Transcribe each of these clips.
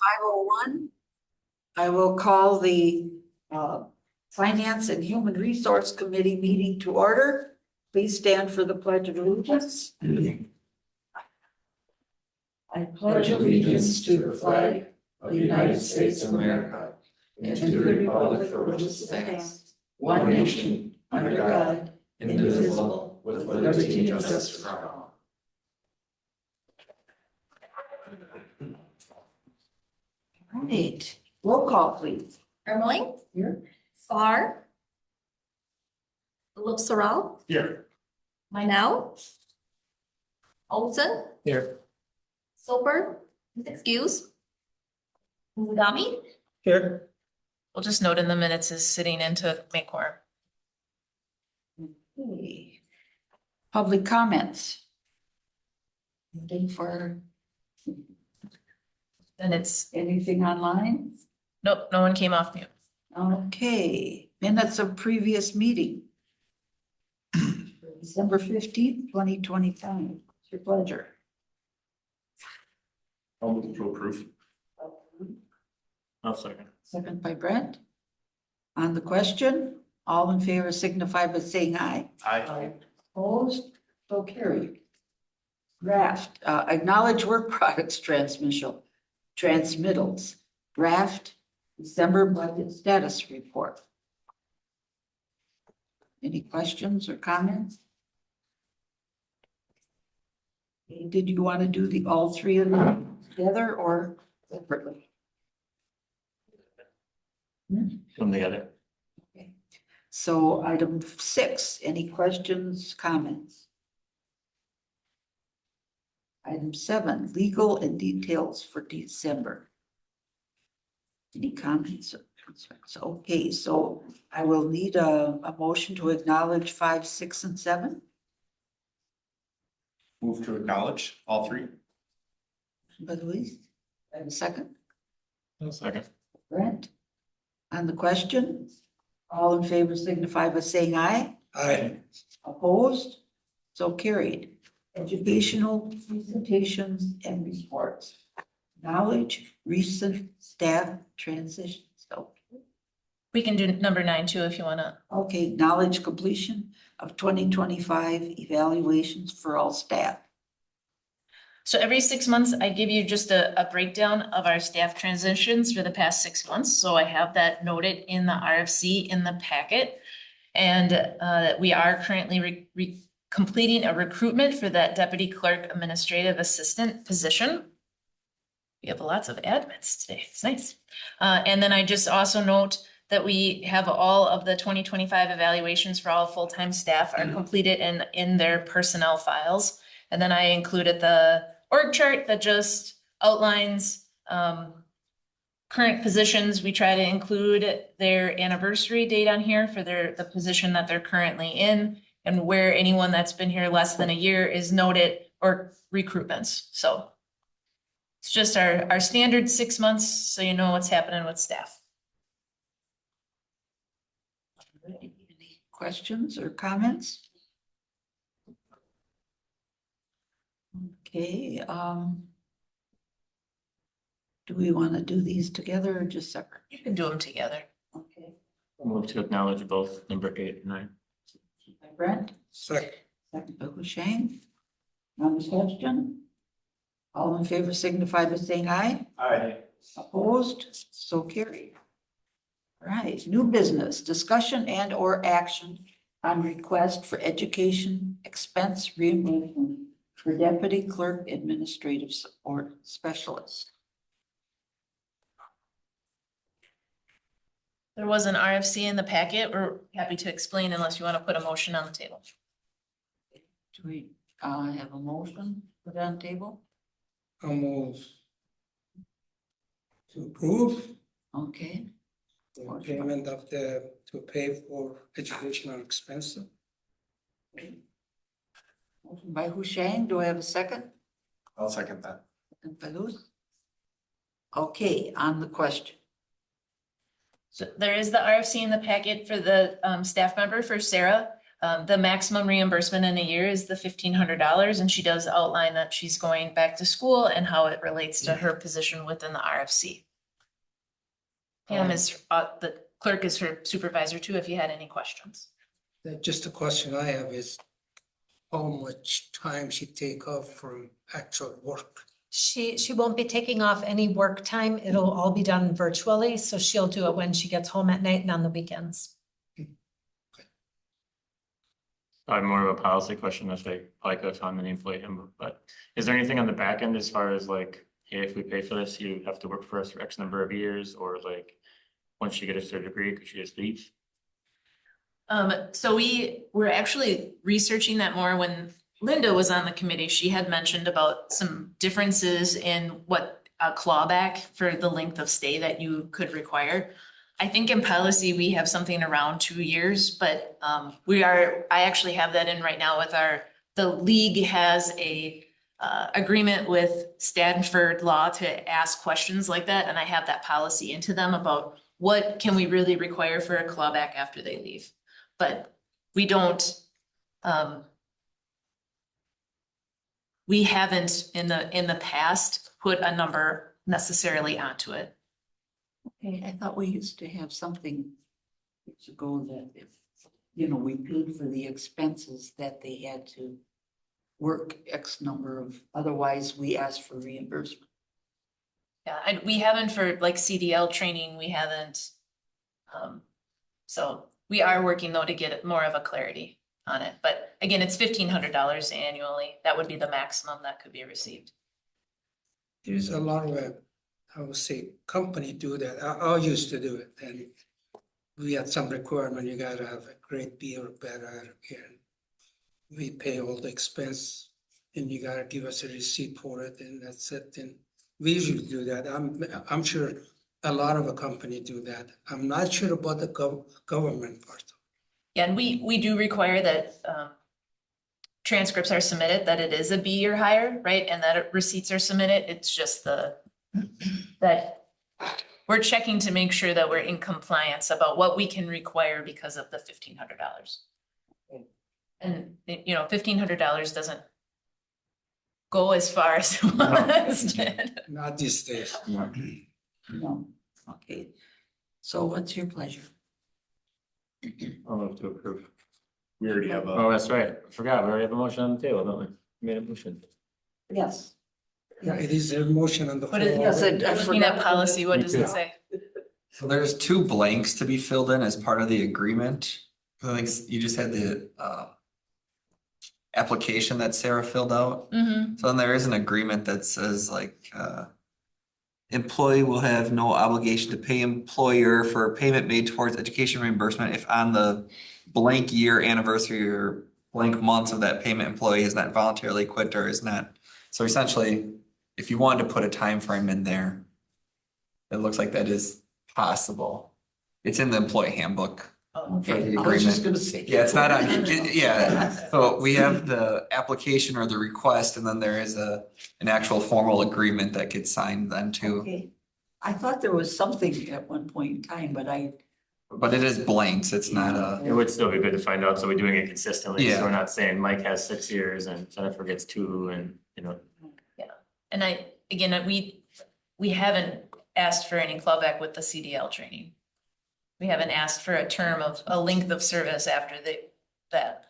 5:01. I will call the Finance and Human Resource Committee meeting to order. Please stand for the Pledge of Allegiance. I pledge allegiance to the flag of the United States of America and to the republic for which it stands, one nation, under God, indivisible, with liberty and justice for all. Right, roll call, please. Ermeling, Here. Farr, Lipsaral, Here. Meinau, Olson, Here. Soper, excuse, Mugami, Here. We'll just note in the minutes is sitting into make quorum. Okay. Public comments. Anything for And it's, anything online? nope, no one came off mute. Okay, minutes of previous meeting. December 15th, 2025. It's your pleasure. I'll move to approve. I'll second. Second by Brent. On the question, all in favor signify by saying aye. Aye. Opposed, so carried. Draft, acknowledge work products transmittals, draft December budget status report. Any questions or comments? Did you want to do all three of them together or separately? Come together. Okay. So item 6, any questions, comments? Item 7, legal and details for December. Any comments or concerns? Okay, so I will need a motion to acknowledge 5, 6, and 7. Move to acknowledge all three. By Louise, I have a second. I'll second. Brent, on the question, all in favor signify by saying aye. Aye. Opposed? So carried. Educational presentations and reports. Knowledge, recent staff transitions. So, We can do number 9 too, if you wanna. okay, knowledge completion of 2025 evaluations for all staff. So every 6 months, I give you just a breakdown of our staff transitions for the past 6 months. So I have that noted in the RFC in the packet. And we are currently completing a recruitment for that deputy clerk administrative assistant position. We have lots of admins today. It's nice. And then I just also note that we have all of the 2025 evaluations for all full-time staff are completed in their personnel files. And then I included the org chart that just outlines current positions. We try to include their anniversary date on here for the position that they're currently in, and where anyone that's been here less than a year is noted, or recruitments. So it's just our standard 6 months, so you know what's happening with staff. Any questions or comments? Okay, do we want to do these together or just separate? You can do them together. Okay, I'll move to acknowledge both number 8 and 9. by Brent, Second. second by Husheng. On the question, all in favor signify by saying aye. Aye. Opposed, so carried. All right, new business, discussion and or action on request for education expense reimbursement for deputy clerk administrative support specialist. There was an RFC in the packet. We're happy to explain unless you want to put a motion on the table. Do we have a motion put on the table? I'll move to approve Okay, the payment of to pay for educational expenses. motion by Husheng, do I have a second? I'll second that. Second by Luz. Okay, on the question. So there is the RFC in the packet for the staff member for Sarah. The maximum reimbursement in a year is the $1,500, and she does outline that she's going back to school and how it relates to her position within the RFC. Pam is, the clerk is her supervisor too, if you had any questions. Just a question I have is how much time she take off from actual work? She won't be taking off any work time. It'll all be done virtually, so she'll do it when she gets home at night and on the weekends. I have more of a policy question, if I like us on the employee handbook, but is there anything on the back end as far as like, hey, if we pay for this, you have to work for us for X number of years, or like, once you get a certain degree, could you just leave? So we're actually researching that more. When Linda was on the committee, she had mentioned about some differences in what a clawback for the length of stay that you could require. I think in policy, we have something around 2 years, but I actually have that in right now with the league has a agreement with Stanford Law to ask questions like that, and I have that policy into them about what can we really require for a clawback after they leave. But we don't, we haven't in the past put a number necessarily onto it. Okay, I thought we used to have something years ago that if, we paid for the expenses that they had to work X number of, otherwise we asked for reimbursement. Yeah, and we haven't for like CDL training, we haven't. So we are working though to get more of a clarity on it. But again, it's $1,500 annually. That would be the maximum that could be received. There's a lot of, I would say, company do that. I used to do it, and we had some requirement, you gotta have a grade B or better, and we pay all the expense, and you gotta give us a receipt for it, and that's it. And we usually do that. I'm sure a lot of a company do that. I'm not sure about the government part. Yeah, and we do require that transcripts are submitted, that it is a B or higher, right? And that receipts are submitted. It's just that we're checking to make sure that we're in compliance about what we can require because of the $1,500. And $1,500 doesn't go as far as it once did. Not these days. No, okay. So what's your pleasure? I'll move to approve. We already have. Oh, that's right. I forgot. We already have a motion on the table, don't we? We made a motion. Yes. Yeah, it is a motion on the What is, floor. Yes, I looking at forgot. policy, what does it say? So there's 2 blanks to be filled in as part of the agreement. I think you just had the application that Sarah filled out. Mm-hmm. So then there is an agreement that says like employee will have no obligation to pay employer for a payment made towards education reimbursement if on the blank year anniversary or blank months of that payment employee is not voluntarily quit or is not. So essentially, if you wanted to put a time frame in there, it looks like that is possible. It's in the employee handbook. For Okay, the I was just agreement. gonna say. Yeah, it's not on, yeah, so we have the application or the request, and then there is an actual formal agreement that gets signed then too. Okay. I thought there was something at one point in time, but But it is blanks, it's not It would still be good to find out, so we're doing it consistently, Yeah. so we're not saying Mike has 6 years and Jennifer gets 2 and, And we haven't asked for any clawback with the CDL training. We haven't asked for a term of a length of service after that.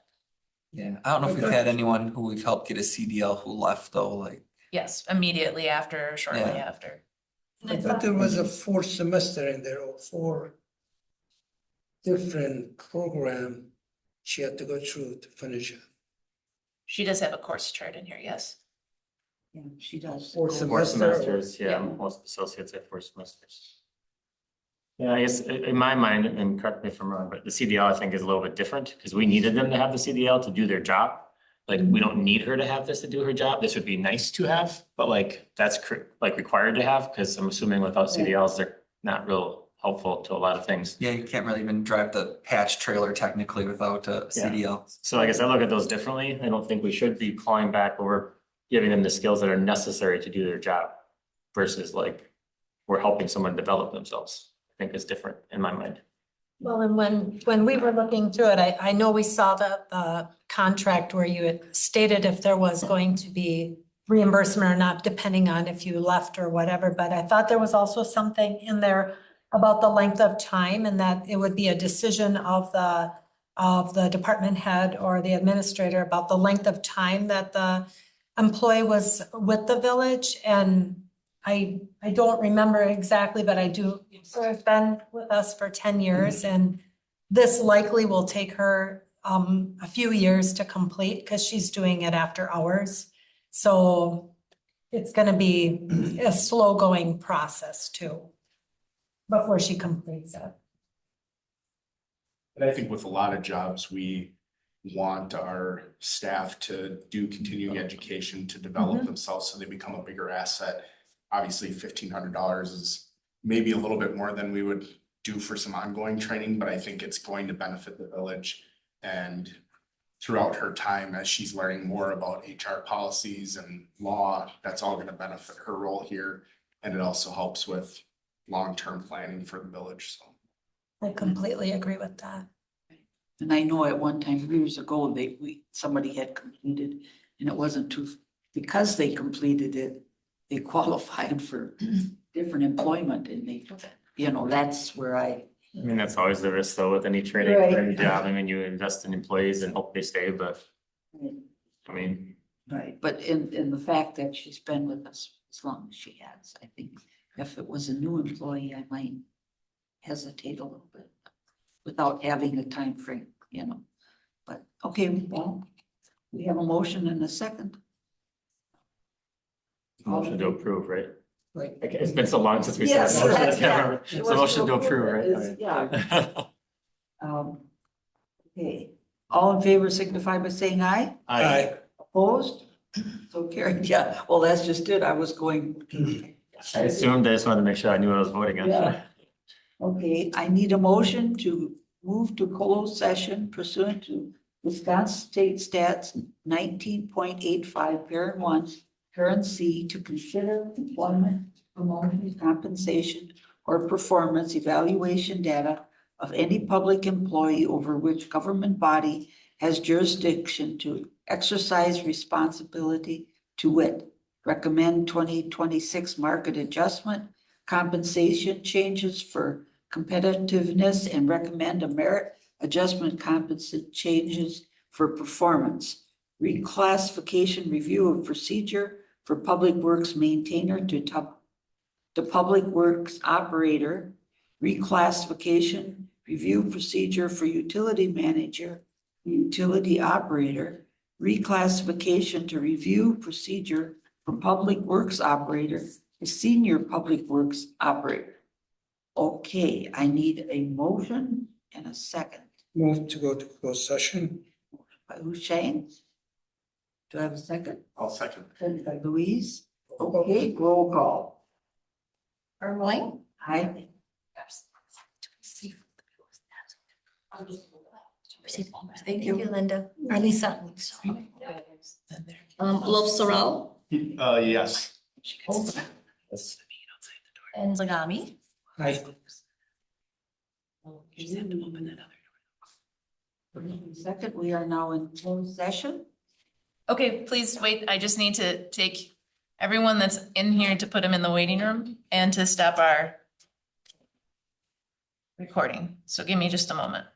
Yeah, I don't know if we've had anyone who we've helped get a CDL who left though, like, Yes, immediately after or shortly Yeah. after. I thought there was a 4th semester in there, or 4 different program she had to go through to finish it. She does have a course chart in here, yes. yeah, she does. 4 4 semester. semesters, yeah, Yeah. most associates have 4 semesters. Yeah, I guess in my mind, and correct me if I'm wrong, but the CDL I think is a little bit different, because we needed them to have the CDL to do their job. Like, we don't need her to have this to do her job, this would be nice to have, but like, that's required to have, because I'm assuming without CDLs, they're not real helpful to a lot of things. yeah, you can't really even drive the patch trailer technically without a CDL. So I guess I look at those differently, I don't think we should be clawing back, but we're giving them the skills that are necessary to do their job. Versus like, we're helping someone develop themselves, I think is different in my mind. Well, and when we were looking through it, I know we saw the contract where you had stated if there was going to be reimbursement or not, depending on if you left or whatever, but I thought there was also something in there about the length of time and that it would be a decision of the department head or the administrator about the length of time that the employee was with the village. And I don't remember exactly, but I do, so has been with us for 10 years and this likely will take her a few years to complete because she's doing it after hours. So it's gonna be a slow going process too, before she completes it. And I think with a lot of jobs, we want our staff to do continuing education to develop themselves so they become a bigger asset. Obviously, $1,500 is maybe a little bit more than we would do for some ongoing training, but I think it's going to benefit the village. And throughout her time, as she's learning more about HR policies and law, that's all going to benefit her role here. And it also helps with long-term planning for the village, so. I completely agree with that. And I know at one time years ago, somebody had completed and it wasn't too, because they completed it, they qualified for different employment and they, that's where I mean, that's always the risk though with any training, Right. for any job. I mean, you invest in employees and hope they stay, but I mean, Right, but in the fact that she's been with us as long as she has, I think if it was a new employee, I might hesitate a little bit without having a time frame, But, okay, well, we have a motion and a second. motion to approve, right? Like, Okay, it's been so long since we said Yes, motion, I that's- can't yeah. remember. It It's a was motion to approve, is- right? Okay, all in favor signify by saying aye. I, Opposed? So carried, yeah, well, that's just it, I was going. I assumed, I just wanted to make sure I knew what I was voting on. Yeah. Okay, I need a motion to move to closed session pursuant to Wisconsin State Stats 19.85, parent 1, parent C, to consider employment, promotion, compensation, or performance evaluation data of any public employee over which government body has jurisdiction to exercise responsibility, to wit, recommend 2026 market adjustment, compensation changes for competitiveness, and recommend a merit adjustment compensation changes for performance. Reclassification review of procedure for public works maintainer to public works operator. Reclassification review procedure for utility manager, utility operator. Reclassification to review procedure for public works operator to senior public works operator. Okay, I need a motion and a second. move to go to closed session. By Husheng. Do I have a second? I'll second. Second by Louise. Okay, roll call. Ermeling, Aye. Thank you, Linda. Or Lisa. Lobes Sorrell, Yes. and Zagami. I, Second, we are now in closed session. Okay, please wait. I just need to take everyone that's in here to put them in the waiting room and to stop our recording. So give me just a moment.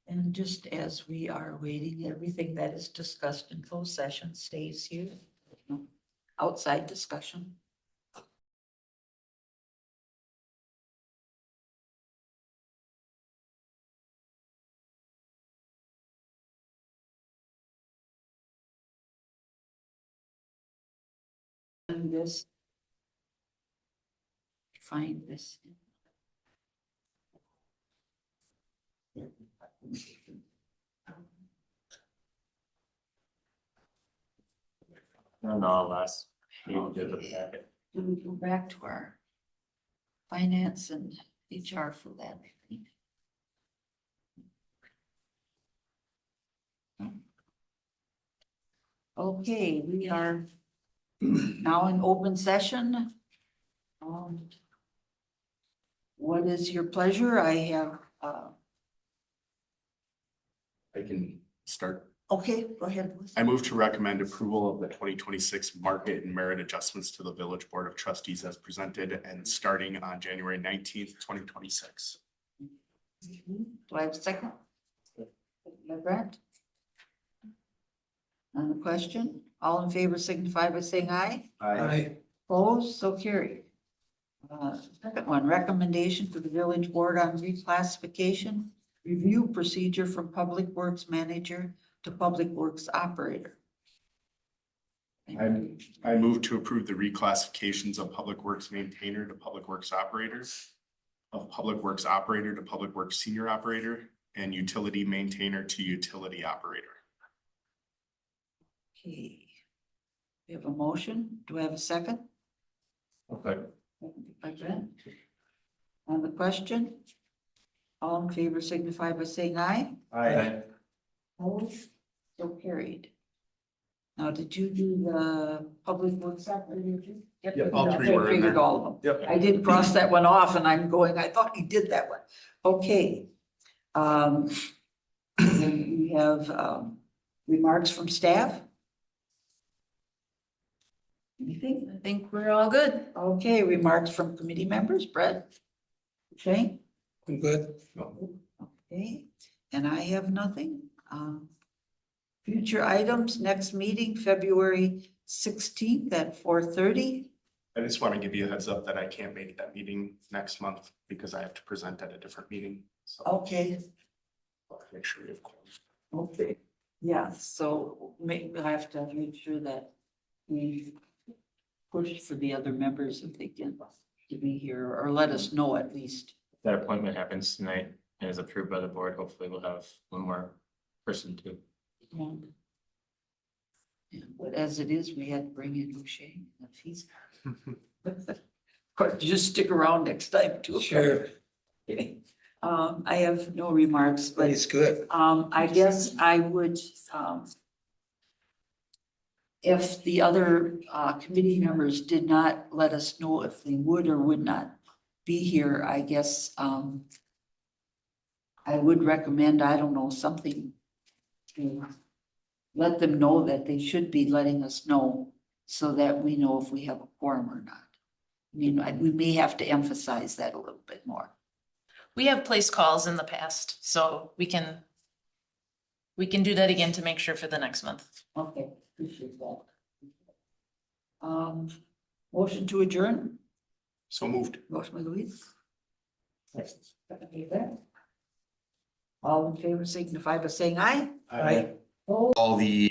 And just as we are waiting, everything that is discussed in closed session stays here. Outside discussion. And this. Find this. No, last. You did the packet. Do we go back to our finance and HR for that? I think? Okay, we are now in open session. What is your pleasure? I have, I can start. okay, go ahead. I move to recommend approval of the 2026 market and merit adjustments to the Village Board of Trustees as presented and starting on January 19th, 2026. Do I have a second? Brent? On the question, all in favor signify by saying aye. I, Opposed, so carried. Second one, recommendation for the village board on reclassification, review procedure from public works manager to public works operator. I move to approve the reclassifications of public works maintainer to public works operators, of public works operator to public works senior operator, and utility maintainer to utility operator. Okay. We have a motion. Do I have a second? Okay. By Brent. On the question, all in favor signify by saying aye. Aye. Opposed, so carried. Now, did you do the public works operator too? Yep, all three I were in figured there. all of them. Yep. I did cross that one off and I'm going, I thought he did that one. Okay. Then we have, remarks from staff. Anything? I think we're all good. Okay, remarks from committee members, Brett? Shane? I'm good. Okay, and I have nothing. Future items, next meeting, February 16th at 4:30. I just want to give you a heads up that I can't make that meeting next month because I have to present at a different meeting. So Okay, I'll make sure we have. quorum. okay. Yeah, so we'll have to make sure that we push for the other members if they can to be here, or let us know at least. That appointment happens tonight and is approved by the board. Hopefully we'll have one more person too. Yeah, but as it is, we had to bring in O'Shea if he's. Of course, just stick around next time too. Sure, Okay. I have no remarks, but but it's good. I guess I would, if the other committee members did not let us know if they would or would not be here, I guess I would recommend, I don't know, something to let them know that they should be letting us know so that we know if we have a quorum or not. I mean, we may have to emphasize that a little bit more. We have placed calls in the past, so we can do that again to make sure for the next month. Okay, appreciate that. Motion to adjourn, So moved. motion by Louise. Second by Beth. All in favor signify by saying aye. I. All the